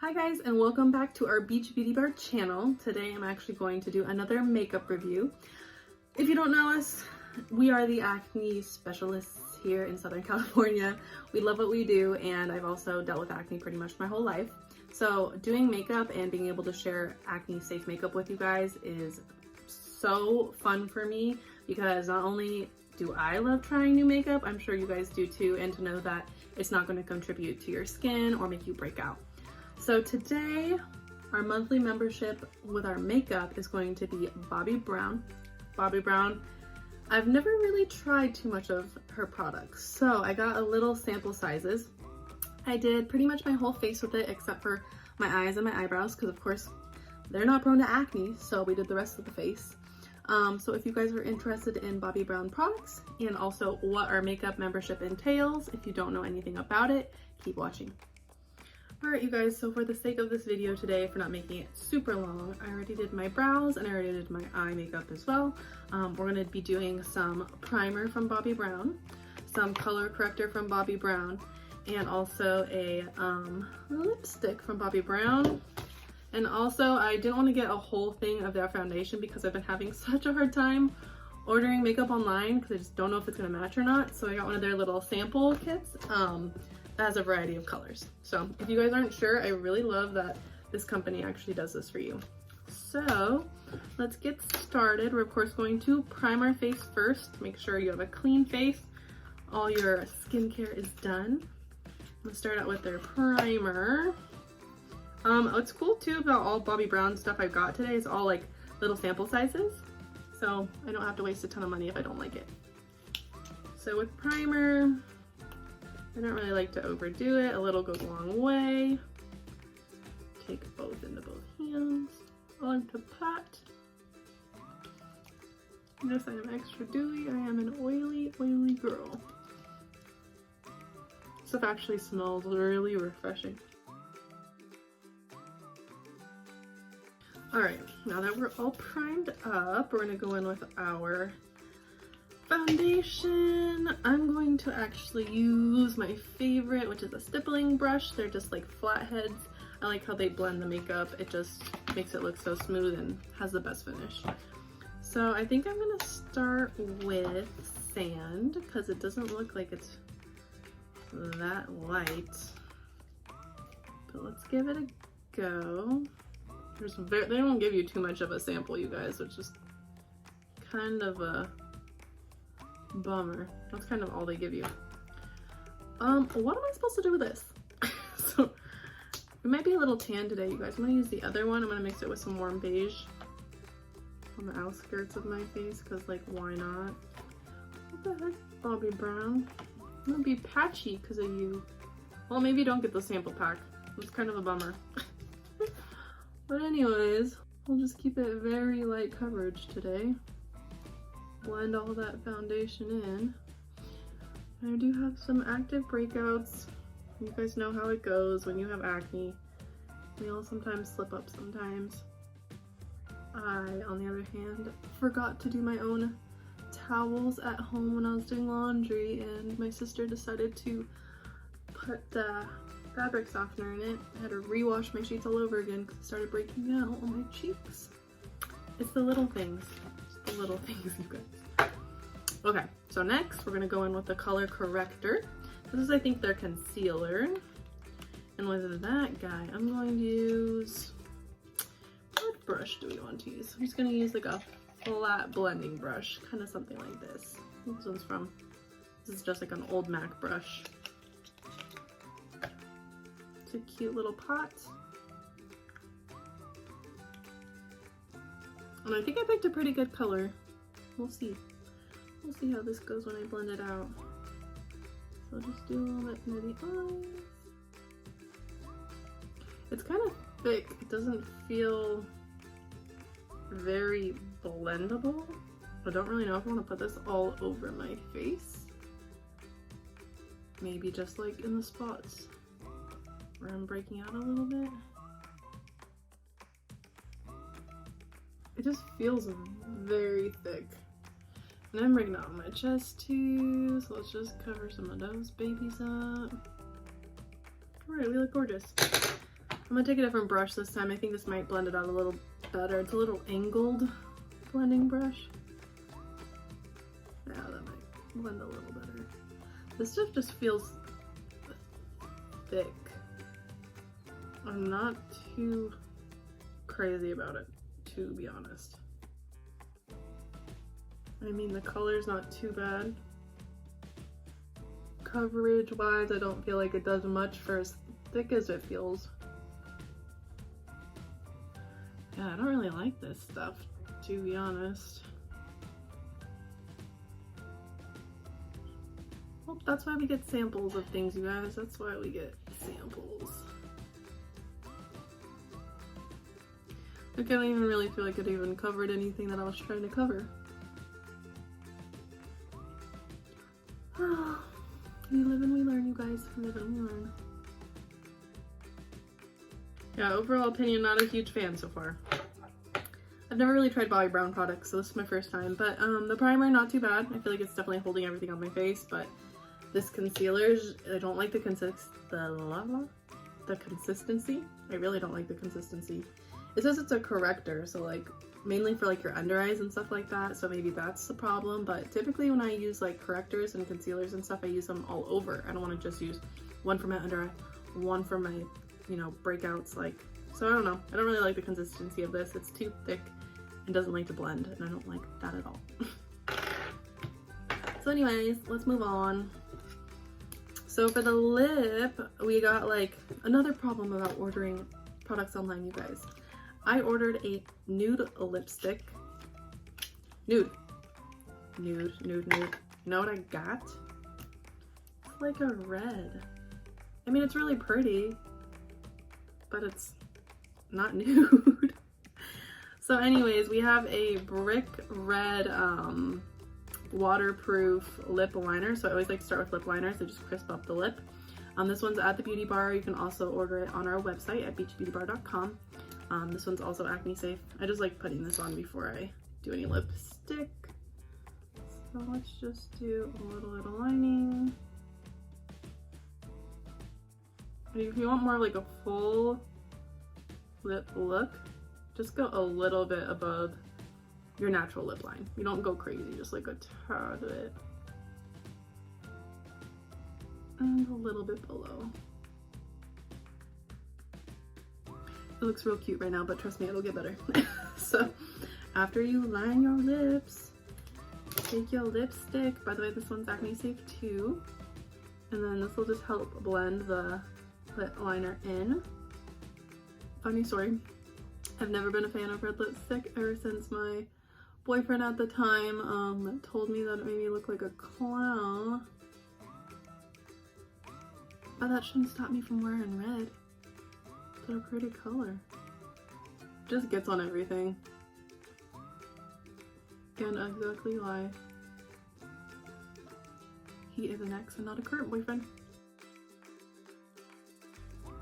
Hi guys, and welcome back to our Beach Beauty Bar channel. Today I'm actually going to do another makeup review. If you don't know us, we are the acne specialists here in Southern California. We love what we do, and I've also dealt with acne pretty much my whole life. So doing makeup and being able to share acne safe makeup with you guys is so fun for me, because not only do I love trying new makeup, I'm sure you guys do too, and to know that it's not going to contribute to your skin or make you break out. So today, our monthly membership with our makeup is going to be Bobbi Brown. Bobbi Brown, I've never really tried too much of her products, so I got a little sample sizes. I did pretty much my whole face with it except for my eyes and my eyebrows, because of course they're not prone to acne, so we did the rest of the face. So if you guys are interested in Bobbi Brown products and also what our makeup membership entails, if you don't know anything about it, keep watching. Alright you guys, so for the sake of this video today, for not making it super long, I already did my brows and I already did my eye makeup as well. We're going to be doing some primer from Bobbi Brown, some color corrector from Bobbi Brown, and also a lipstick from Bobbi Brown. And also, I didn't want to get a whole thing of their foundation because I've been having such a hard time ordering makeup online because I just don't know if it's going to match or not. So I got one of their little sample kits. That has a variety of colors. So if you guys aren't sure, I really love that this company actually does this for you. So let's get started. We're of course going to prime our face first. Make sure you have a clean face. All your skincare is done. Let's start out with their primer. What's cool too about all Bobbi Brown stuff I've got today is all like little sample sizes. So I don't have to waste a ton of money if I don't like it. So with primer, I don't really like to overdo it. A little goes a long way. Take both into both hands. Onto pot. Yes, I am extra dewy. I am an oily girl. Stuff actually smells really refreshing. Alright, now that we're all primed up, we're going to go in with our foundation. I'm going to actually use my favorite, which is a stippling brush. They're just like flat heads. I like how they blend the makeup. It just makes it look so smooth and has the best finish. So I think I'm going to start with sand because it doesn't look like it's that light. But let's give it a go. They don't give you too much of a sample, you guys, which is kind of a bummer. That's kind of all they give you. What am I supposed to do with this? So it might be a little tan today, you guys. I'm gonna use the other one. I'm gonna mix it with some warm beige on the outskirts of my face, because like, why not? What the heck, Bobbi Brown? I'm gonna be patchy because of you. Well, maybe you don't get the sample pack. It's kind of a bummer. But anyways, we'll just keep it very light coverage today. Blend all that foundation in. I do have some active breakouts. You guys know how it goes when you have acne. We all sometimes slip up sometimes. I, on the other hand, forgot to do my own towels at home when I was doing laundry, and my sister decided to put the fabric softener in it. I had to rewash my sheets all over again because it started breaking out on my cheeks. It's the little things. It's the little things, you guys. Okay, so next we're going to go in with the color corrector. This is, I think, their concealer. And with that guy, I'm going to use, what brush do we want to use? I'm just going to use like a flat blending brush, kind of something like this. This is just like an old MAC brush. A cute little pot. And I think I picked a pretty good color. We'll see. We'll see how this goes when I blend it out. So just do a little bit near the eyes. It's kind of thick. It doesn't feel very blendable. I don't really know if I want to put this all over my face. Maybe just like in the spots where I'm breaking out a little bit. It just feels very thick. And I'm breaking out on my chest too, so let's just cover some of those babies up. Alright, we look gorgeous. I'm gonna take a different brush this time. I think this might blend it out a little better. It's a little angled blending brush. Yeah, that might blend a little better. This stuff just feels thick. I'm not too crazy about it, to be honest. I mean, the color's not too bad. Coverage wise, I don't feel like it does much for as thick as it feels. Yeah, I don't really like this stuff, to be honest. Well, that's why we get samples of things, you guys. That's why we get samples. Like, I don't even really feel like it even covered anything that I was trying to cover. We live and we learn, you guys. We live and we learn. Yeah, overall opinion, not a huge fan so far. I've never really tried Bobbi Brown products, so this is my first time. But the primer, not too bad. I feel like it's definitely holding everything on my face. But this concealer, I don't like the consistency. I really don't like the consistency. It says it's a corrector, so like mainly for like your under eyes and stuff like that, so maybe that's the problem. But typically when I use like correctors and concealers and stuff, I use them all over. I don't want to just use one for my under eye, one for my, you know, breakouts. Like, so I don't know, I don't really like the consistency of this. It's too thick and doesn't like to blend, and I don't like that at all. So anyways, let's move on. So for the lip, we got like another problem about ordering products online, you guys. I ordered a nude lipstick. Nude. You know what I got? It's like a red. I mean, it's really pretty, but it's not nude. So anyways, we have a brick red waterproof lip liner. So I always like to start with lip liners to just crisp up the lip. This one's at the Beauty Bar. You can also order it on our website at beachbeautybar.com. This one's also acne safe. I just like putting this on before I do any lipstick. So let's just do a little bit of lining. And if you want more of like a full lip look, just go a little bit above your natural lip line. You don't go crazy, just like a tad bit. And a little bit below. It looks real cute right now, but trust me, it'll get better. So after you line your lips, take your lipstick. By the way, this one's acne safe too. And then this will just help blend the lip liner in. Funny story, I've never been a fan of red lipstick ever since my boyfriend at the time told me that it made me look like a clown. But that shouldn't stop me from wearing red. It's a pretty color. Just gets on everything. And exactly why he is an ex and not a current boyfriend.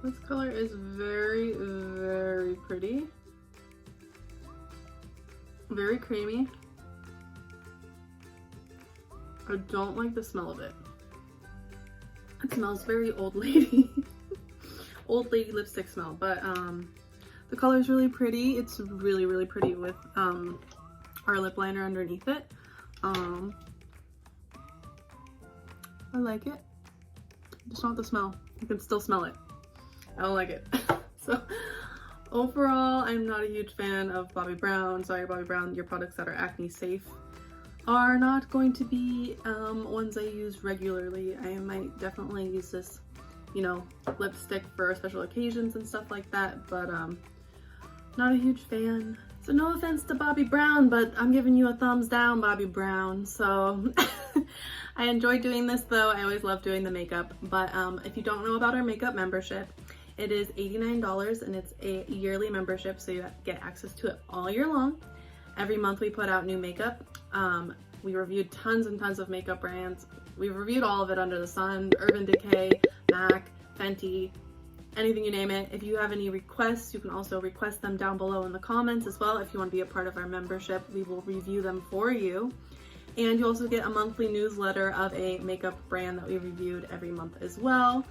This color is very, very pretty. Very creamy. I don't like the smell of it. It smells very old lady. Old lady lipstick smell, but the color is really pretty. It's really, really pretty with our lip liner underneath it. I like it. Just not the smell. You can still smell it. I don't like it. So overall, I'm not a huge fan of Bobbi Brown. Sorry, Bobbi Brown, your products that are acne safe are not going to be ones I use regularly. I might definitely use this, you know, lipstick for special occasions and stuff like that, but not a huge fan. So no offense to Bobbi Brown, but I'm giving you a thumbs down, Bobbi Brown. So I enjoy doing this though. I always love doing the makeup, but if you don't know about our makeup membership, it is $89 and it's a yearly membership, so you get access to it all year long. Every month we put out new makeup. We reviewed tons and tons of makeup brands. We've reviewed all of it under the sun: Urban Decay, MAC, Fenty, anything you name it. If you have any requests, you can also request them down below in the comments as well. If you want to be a part of our membership, we will review them for you. And you also get a monthly newsletter of a makeup brand that we reviewed every month as well.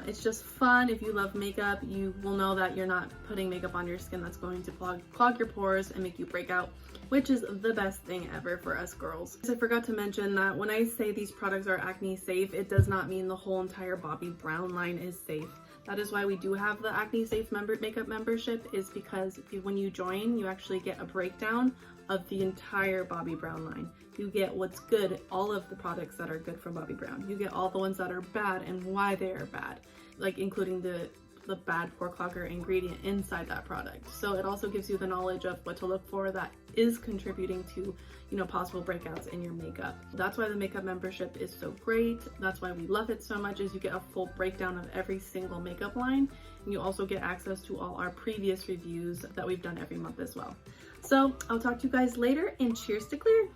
It's just fun. If you love makeup, you will know that you're not putting makeup on your skin that's going to clog your pores and make you break out, which is the best thing ever for us girls. I forgot to mention that when I say these products are acne safe, it does not mean the whole entire Bobbi Brown line is safe. That is why we do have the Acne Safe makeup membership, is because when you join, you actually get a breakdown of the entire Bobbi Brown line. You get what's good, all of the products that are good from Bobbi Brown. You get all the ones that are bad and why they are bad, like including the bad pore clogger ingredient inside that product. So it also gives you the knowledge of what to look for that is contributing to, you know, possible breakouts in your makeup. That's why the makeup membership is so great. That's why we love it so much, is you get a full breakdown of every single makeup line, and you also get access to all our previous reviews that we've done every month as well. So I'll talk to you guys later, and cheers to clear.